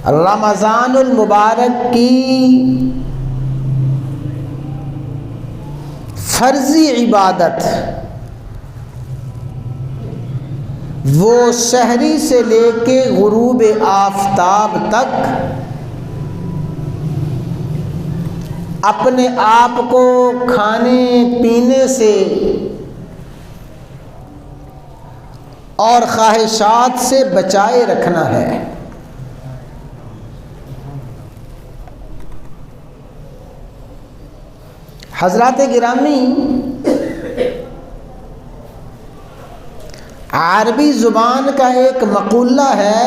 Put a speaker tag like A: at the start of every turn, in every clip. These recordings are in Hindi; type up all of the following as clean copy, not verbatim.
A: रमज़ानुल मुबारक की फर्जी इबादत वो शहरी से लेके गुरूब आफताब तक अपने आप को खाने पीने से और ख्वाहिशात से बचाए रखना है। हज़रात गिरामी, अरबी ज़ुबान का एक मक़ूला है,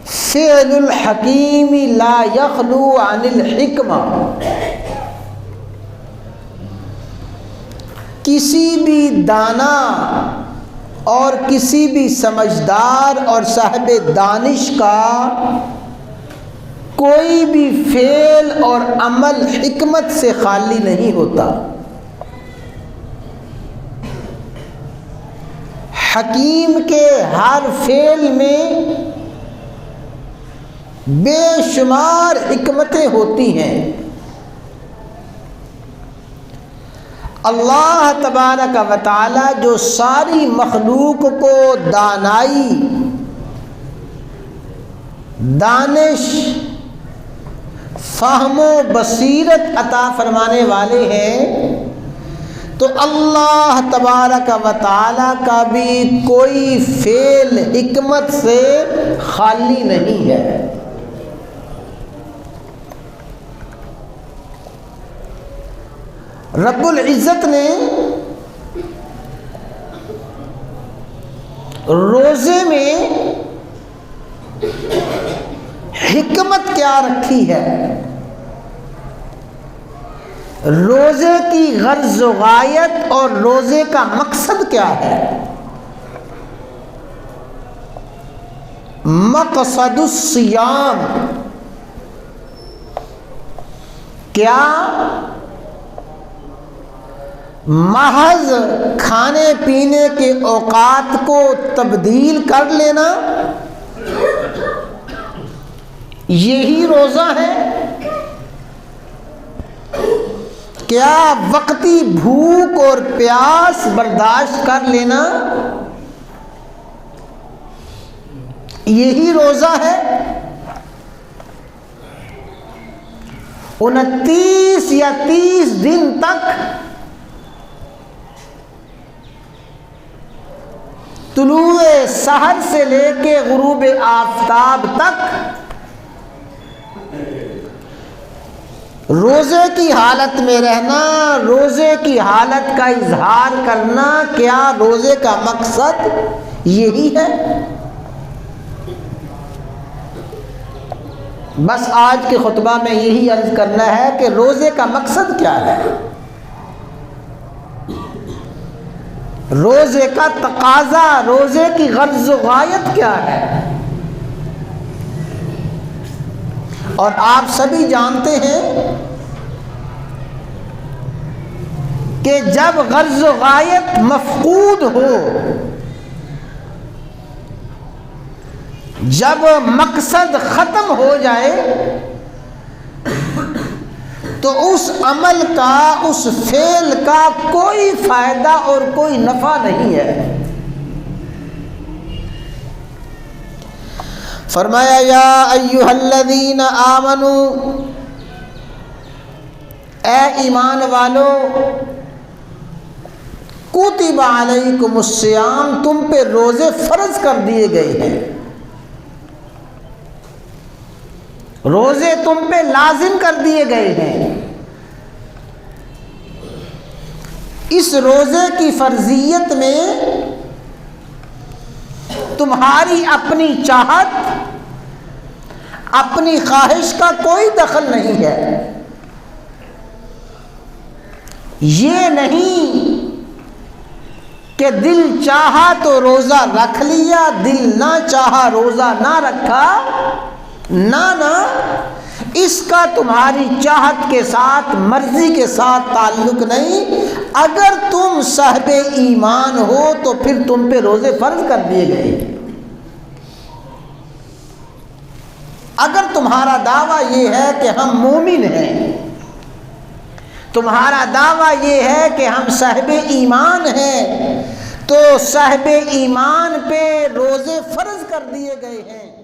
A: फ़िअलुल हकीमी ला यख़लू अनिल हिक्मा। किसी भी दाना और किसी भी समझदार और साहिब दानिश का कोई भी फेल और अमल हिकमत से खाली नहीं होता। हकीम के हर फेल में बेशुमार हिकमतें होती हैं। अल्लाह तबारक व तआला जो सारी मखलूक को दानाई, दानिश, फ़हमो बसीरत अता फरमाने वाले हैं, तो अल्लाह तबारक व तआला का भी कोई फेल हिकमत से खाली नहीं है। रब्बुल इज़्ज़त ने रोज़े में हिकमत क्या रखी है, रोज़े की गर्ज़ व गायत और रोज़े का मकसद क्या है। मक़सदुस सियाम, क्या महज खाने पीने के औकात को तब्दील कर लेना यही रोज़ा है? क्या वक्ती भूख और प्यास बर्दाश्त कर लेना यही रोज़ा है? 29 या 30 दिन तक तुलूए सहर से लेके गुरूब आफताब तक रोज़े की हालत में रहना, रोज़े की हालत का इजहार करना, क्या रोज़े का मकसद यही है? बस आज के खुतबा में यही अर्ज करना है कि रोज़े का मकसद क्या है, रोज़े का तकाज़ा, रोज़े की गर्ज़ व गायत क्या है। और आप सभी जानते हैं कि जब गर्ज़ व गायत मफ़कूद हो, जब मकसद ख़त्म हो जाए, तो उस अमल का, उस फेल का कोई फ़ायदा और कोई नफ़ा नहीं है। फरमाया या अय्युहल्लज़ीना आमनू, ए ईमान वालो, कुतिबा अलैकुमुस्सियाम, तुम पे रोज़े फ़र्ज़ कर दिए गए हैं, रोज़े तुम पे लाजिम कर दिए गए हैं। इस रोज़े की फ़र्ज़ियत में तुम्हारी अपनी चाहत, अपनी ख्वाहिश का कोई दखल नहीं है। ये नहीं कि दिल चाहा तो रोज़ा रख लिया, दिल ना चाहा रोज़ा ना रखा, ना ना, इसका तुम्हारी चाहत के साथ, मर्जी के साथ ताल्लुक नहीं। अगर तुम साहिब ईमान हो तो फिर तुम पे रोज़े फ़र्ज कर दिए गए। तुम्हारा दावा ये है कि हम मोमिन हैं, तुम्हारा दावा ये है कि हम साहिबे ईमान हैं, तो साहिबे ईमान पे रोज़े फ़र्ज कर दिए गए हैं।